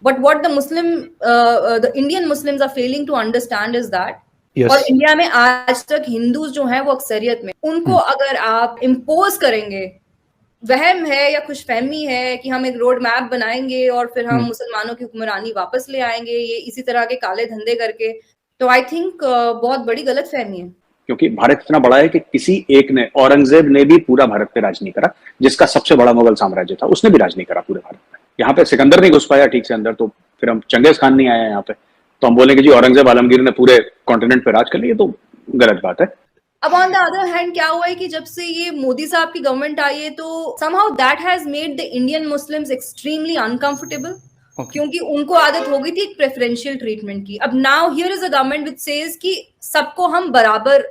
But what the Indian Muslims are failing to understand is that Yes. और India में आज तक हिंदू जो हैं वो अक्सरियत में, उनको अगर आप इम्पोज करेंगे, वहम है या खुशफहमी है कि हम एक रोड मैप बनाएंगे और फिर हम मुसलमानों की हुक्मरानी वापस ले आएंगे ये इसी तरह के काले धंधे करके, तो आई थिंक बहुत बड़ी गलतफहमी है। क्योंकि भारत इतना बड़ा है कि किसी एक ने, औरंगजेब ने भी पूरा भारत पे राज नहीं करा, जिसका सबसे बड़ा मुगल साम्राज्य था, उसने भी राज नहीं करा पूरे भारत में। यहाँ पे सिकंदर नहीं घुस पाया ठीक से अंदर, तो फिर हम चंगेज खान नहीं आया यहाँ पे, तो हम बोलेंगे जी औरंगजेब आलमगीर ने पूरे कॉन्टिनेंट पे राज कर लिया, तो गलत बात है। अब ऑन द अदर हैंड क्या हुआ है कि जब से ये मोदी साहब की गवर्नमेंट आई है तो somehow that has made the Indian Muslims extremely uncomfortable, क्योंकि उनको आदत हो गई थी एक प्रेफरेंशियल ट्रीटमेंट की। अब now here is a government which says कि सबको हम बराबर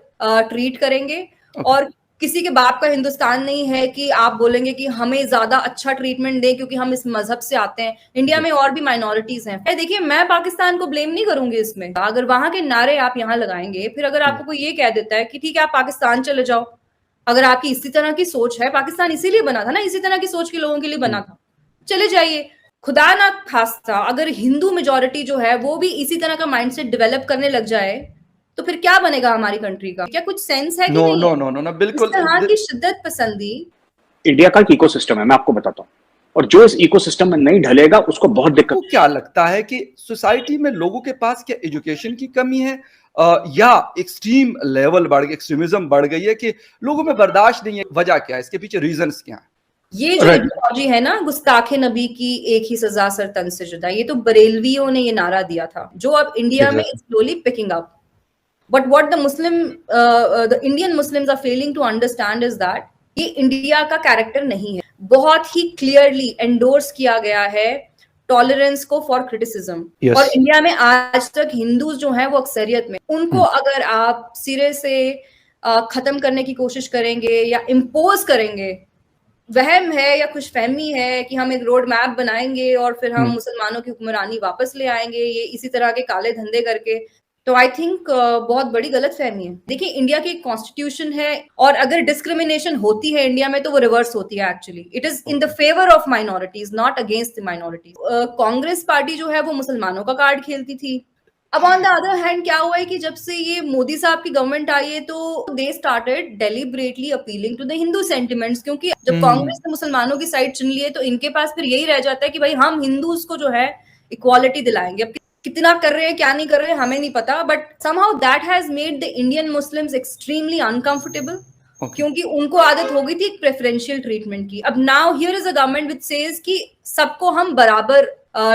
ट्रीट करेंगे और किसी के बाप का हिंदुस्तान नहीं है कि आप बोलेंगे कि हमें ज्यादा अच्छा ट्रीटमेंट दें क्योंकि हम इस मजहब से आते हैं। इंडिया में और भी माइनॉरिटीज हैं। देखिए, मैं पाकिस्तान को ब्लेम नहीं करूंगी इसमें। अगर वहां के नारे आप यहाँ लगाएंगे, फिर अगर आपको कोई ये कह देता है कि ठीक है आप पाकिस्तान चले जाओ, अगर आपकी इसी तरह की सोच है, पाकिस्तान इसीलिए बना था ना, इसी तरह की सोच के लोगों के लिए बना था, चले जाइए। खुदा ना खास्ता अगर हिंदू मेजोरिटी जो है वो भी इसी तरह का माइंडसेट डेवलप करने लग जाए तो फिर क्या बनेगा हमारी कंट्री का? क्या कुछ सेंस है कि नहीं? नो, बिल्कुल। इस तरह की शिद्दत पसंदी इंडिया का एक इकोसिस्टम है, मैं आपको बताता हूँ, और जो इस इकोसिस्टम में नहीं ढलेगा उसको बहुत दिक्कत। तो क्या लगता है कि सोसाइटी में लोगों के पास क्या एजुकेशन की कमी है या एक्सट्रीम लेवल बढ़ गई, एक्सट्रीमिज्म बढ़ गई है कि लोगों में बर्दाश्त नहीं है? वजह क्या है, इसके पीछे रीजंस क्या है? ये जो आइडियोलॉजी है ना, गुस्ताखे नबी की एक ही सजा सर तन से जुदा, ये तो बरेलवियों ने ये नारा दिया था, जो अब इंडिया में slowly picking up. But what the Indian Muslims are failing to understand is that ये इंडिया का कैरेक्टर नहीं है। बहुत ही क्लियरली एंडोर्स किया गया है टॉलरेंस को फॉर क्रिटिसिज्म। और इंडिया में आज तक हिंदू जो हैं वो अक्सरियत में, उनको अगर आप सिरे से खत्म करने की कोशिश करेंगे या इम्पोज करेंगे, वहम है या खुशफहमी है कि हम एक रोड मैप बनाएंगे और फिर हम मुसलमानों की हुक्मरानी वापस ले आएंगे ये इसी तरह के काले धंधे करके, तो आई थिंक बहुत बड़ी गलतफहमी है। देखिए, इंडिया की एक कॉन्स्टिट्यूशन है और अगर डिस्क्रिमिनेशन होती है इंडिया में तो वो रिवर्स होती है। Actually it is in the favour of minorities, not against the minorities. Congress party जो है वो मुसलमानों का कार्ड खेलती थी। अब ऑन द अदर हैंड क्या हुआ है कि जब से ये मोदी साहब की गवर्नमेंट आई है तो they started deliberately appealing to the Hindu sentiments, क्योंकि जब कांग्रेस ने मुसलमानों की साइड चुन ली है तो इनके पास फिर यही रह जाता है कि भाई हम हिंदूज को जो है इक्वालिटी दिलाएंगे। अब कितना कर रहे हैं क्या नहीं कर रहे हैं हमें नहीं पता, but somehow that has made the Indian Muslims extremely uncomfortable, क्योंकि उनको आदत हो गई थी एक प्रेफरेंशियल ट्रीटमेंट की। अब now here is a government which says कि सबको हम बराबर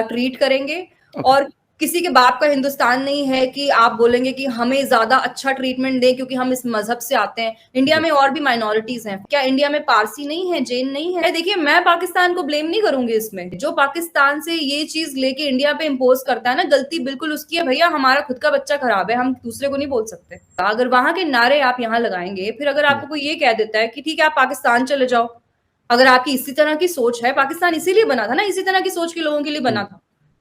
ट्रीट करेंगे और किसी के बाप का हिंदुस्तान नहीं है कि आप बोलेंगे कि हमें ज्यादा अच्छा ट्रीटमेंट दें क्योंकि हम इस मजहब से आते हैं। इंडिया में और भी माइनॉरिटीज हैं। क्या इंडिया में पारसी नहीं है, जैन नहीं है? देखिए, मैं पाकिस्तान को ब्लेम नहीं करूंगी इसमें। जो पाकिस्तान से ये चीज लेके इंडिया पे इम्पोज करता है ना, गलती बिल्कुल उसकी है। भैया, हमारा खुद का बच्चा खराब है, हम दूसरे को नहीं बोल सकते। अगर वहां के नारे आप यहाँ लगाएंगे, फिर अगर आपको कोई ये कह देता है कि ठीक है आप पाकिस्तान चले जाओ, अगर आपकी इसी तरह की सोच है, पाकिस्तान इसीलिए बना था ना, इसी तरह की सोच के लोगों के लिए बना था,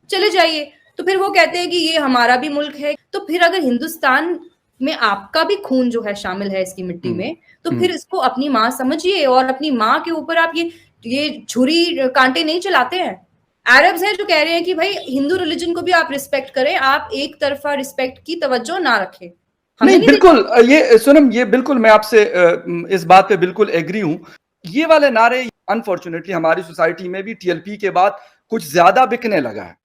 चले जाइए। तो फिर वो कहते हैं कि ये हमारा भी मुल्क है। तो फिर अगर हिंदुस्तान में आपका भी खून जो है शामिल है इसकी मिट्टी में, तो फिर इसको अपनी माँ समझिए और अपनी माँ के ऊपर आप ये छुरी कांटे नहीं चलाते हैं। अरब्स हैं जो कह रहे हैं कि भाई हिंदू रिलीजन को भी आप रिस्पेक्ट करें, आप एक तरफा रिस्पेक्ट की तवज्जो ना रखें। नहीं, बिल्कुल, ये सोनम, ये बिल्कुल मैं आपसे इस बात पे बिल्कुल एग्री हूं। ये वाले नारे अनफॉर्चुनेटली हमारी सोसाइटी में भी टीएलपी के बाद कुछ ज्यादा बिकने लगा है।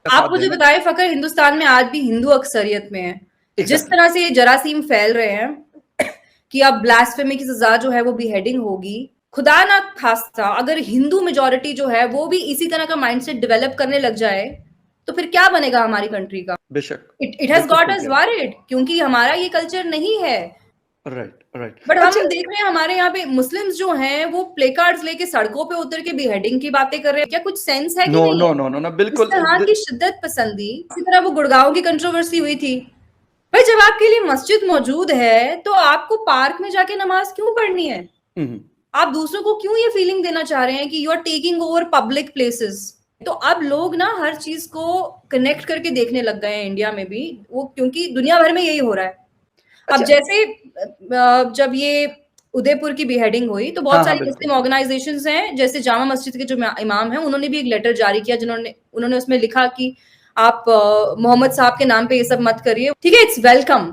आप मुझे बताएं फकर, हिंदुस्तान में आज भी हिंदू अक्सरियत में है। जिस तरह से ये जरासीम फैल रहे हैं कि अब ब्लास्फेमी की सजा जो है वो बिहेडिंग होगी, खुदा ना खास्ता अगर हिंदू मेजोरिटी जो है वो भी इसी तरह का माइंडसेट डेवलप करने लग जाए तो फिर क्या बनेगा हमारी कंट्री का? बेशक it has got us worried, क्योंकि हमारा ये कल्चर नहीं है। राइट। बट हम देख रहे हैं हमारे यहाँ पे मुस्लिम्स जो हैं वो प्ले कार्ड्स लेके सड़कों पे उतर के बिहेडिंग की बातें कर रहे हैं। क्या कुछ सेंस है कि नहीं? नो, बिल्कुल। इस तरह की शिद्दत पसंदी, इसी तरह वो गुड़गांव की कंट्रोवर्सी हुई थी। भाई, जब आपके लिए मस्जिद मौजूद है तो आपको पार्क में जाके नमाज क्यों पढ़नी है? आप दूसरों को क्यों ये फीलिंग देना चाह रहे हैं कि you are taking over public places? तो अब लोग ना हर चीज को कनेक्ट करके देखने लग गए हैं इंडिया में भी, वो क्योंकि दुनिया भर में यही हो रहा है। अब अच्छा। जैसे जब ये उदयपुर की बिहेडिंग हुई तो हाँ बहुत हाँ सारी बिल्कुल। मुस्लिम ऑर्गेनाइजेशंस हैं, जैसे जामा मस्जिद के जो इमाम हैं उन्होंने भी एक लेटर जारी किया, उन्होंने उसमें लिखा कि आप मोहम्मद साहब के नाम पे ये सब मत करिए, ठीक है, it's welcome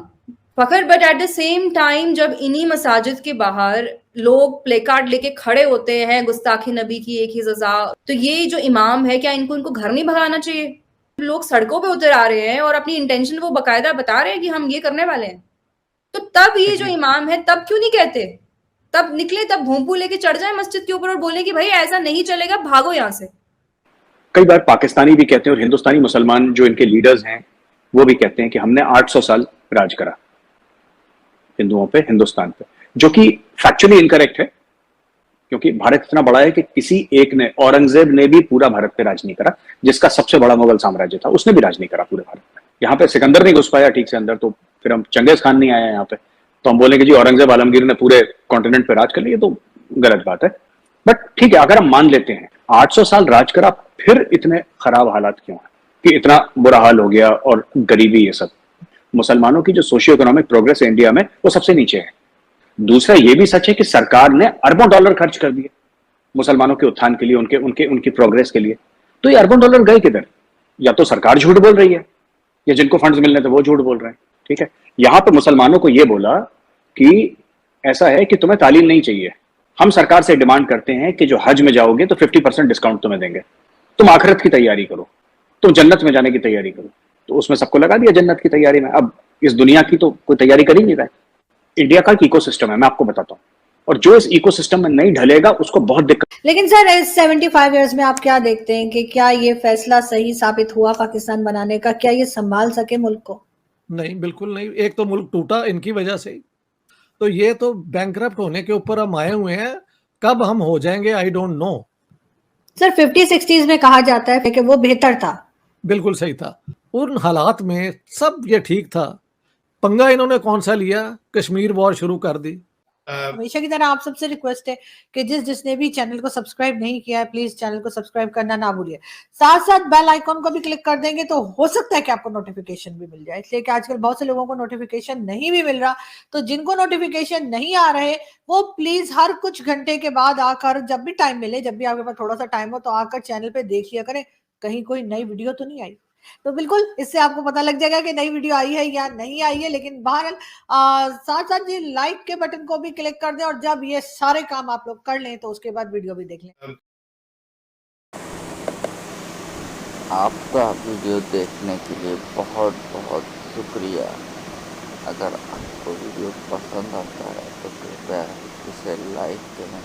Fakhar, but at the same time जब इन्हीं मसाजिद के बाहर लोग प्ले कार्ड लेके खड़े होते हैं गुस्ताखी नबी की एक ही सजा, तो ये जो इमाम है क्या इनको घर नहीं भगाना चाहिए? लोग सड़कों पे उतर आ रहे हैं और अपनी इंटेंशन वो बकायदा बता रहे हैं कि हम ये करने वाले हैं, तो तब ये जो जी। इमाम है तब क्यों नहीं कहते? तब निकले, तब भोंपू लेके चढ़ जाए मस्जिद के ऊपर और बोले कि भाई ऐसा नहीं चलेगा, भागो यहां से। कई बार पाकिस्तानी भी कहते हैं और हिंदुस्तानी मुसलमान जो इनके लीडर्स हैं वो भी कहते हैं कि हमने 800 साल राज करा हिंदुओं पे, हिंदुस्तान पे, जो कि फैक्चुअली इनकरेक्ट है, क्योंकि भारत इतना बड़ा है कि किसी एक ने, औरंगजेब ने भी पूरा भारत पे राज नहीं करा, जिसका सबसे बड़ा मुगल साम्राज्य था, उसने भी राज नहीं करा पूरे भारत में। यहाँ पे सिकंदर नहीं घुस पाया ठीक से अंदर, तो फिर हम चंगेज खान नहीं आया यहाँ पे, तो हम बोलेंगे जी औरंगजेब आलमगीर ने पूरे कॉन्टिनेंट पे राज कर लिया, तो गलत बात है। बट ठीक है, अगर हम मान लेते हैं 800 साल राज करा, फिर इतने खराब हालात क्यों है कि इतना बुरा हाल हो गया और गरीबी, ये सब। मुसलमानों की जो सोशियो इकोनॉमिक प्रोग्रेस है इंडिया में वो सबसे नीचे है। दूसरा ये भी सच है कि सरकार ने अरबों डॉलर खर्च कर दिए मुसलमानों के उत्थान के लिए, उनके उनके उनकी प्रोग्रेस के लिए। तो ये अरबों डॉलर गए किधर? या तो सरकार झूठ बोल रही है, या जिनको फंड्स मिलने थे वो झूठ बोल रहे हैं। ठीक है, यहां पे मुसलमानों को ये बोला कि ऐसा है कि तुम्हें तालीम नहीं चाहिए, हम सरकार से डिमांड करते हैं कि जो हज में जाओगे तो 50% डिस्काउंट तुम्हें देंगे, तुम आखिरत की तैयारी करो, तुम जन्नत में जाने की तैयारी करो। तो उसमें सबको लगा दिया जन्नत की तैयारी में। अब इस दुनिया की तो कोई तैयारी कर ही नहीं रहा है। इंडिया का एक इकोसिस्टम है, मैं आपको बताता हूँ, और जो इस इकोसिस्टम में नहीं ढलेगा उसको बहुत दिक्कत। लेकिन सर इस 75 इयर्स में आप क्या देखते हैं कि क्या ये फैसला सही साबित हुआ पाकिस्तान बनाने का? क्या ये संभाल सके मुल्क को? नहीं, बिल्कुल नहीं। एक तो मुल्क टूटा इनकी वजह से ही, तो ये तो बैंकरप्ट होने के ऊपर हम आए हुए हैं। कब हम हो जाएंगे I don't know. Sir 50-60s में कहा जाता है कि वो बेहतर था। बिल्कुल सही था, उन हालात में सब ये ठीक था। पंगा इन्होंने कौन सा लिया? कश्मीर वॉर शुरू कर दी। हमेशा की तरह आप सबसे रिक्वेस्ट है कि जिसने भी चैनल को सब्सक्राइब नहीं किया है प्लीज चैनल को सब्सक्राइब करना ना भूलिए, साथ साथ बेल आइकॉन को भी क्लिक कर देंगे तो हो सकता है कि आपको नोटिफिकेशन भी मिल जाए, इसलिए कि आजकल बहुत से लोगों को नोटिफिकेशन नहीं भी मिल रहा। तो जिनको नोटिफिकेशन नहीं आ रहे वो प्लीज हर कुछ घंटे के बाद आकर, जब भी टाइम मिले, जब भी आपके पास थोड़ा सा टाइम हो, तो आकर चैनल पे देख लिया करें कहीं कोई नई वीडियो तो नहीं आई। तो बिल्कुल इससे आपको पता लग जाएगा कि नई वीडियो आई है या नहीं आई है। लेकिन बहरहाल साथ साथ ये लाइक के बटन को भी क्लिक कर दें, और जब ये सारे काम आप लोग कर लें तो उसके बाद वीडियो भी देख लें। आपका वीडियो देखने के लिए बहुत बहुत शुक्रिया। अगर आपको वीडियो पसंद आता है तो कृपया इसे लाइक करें,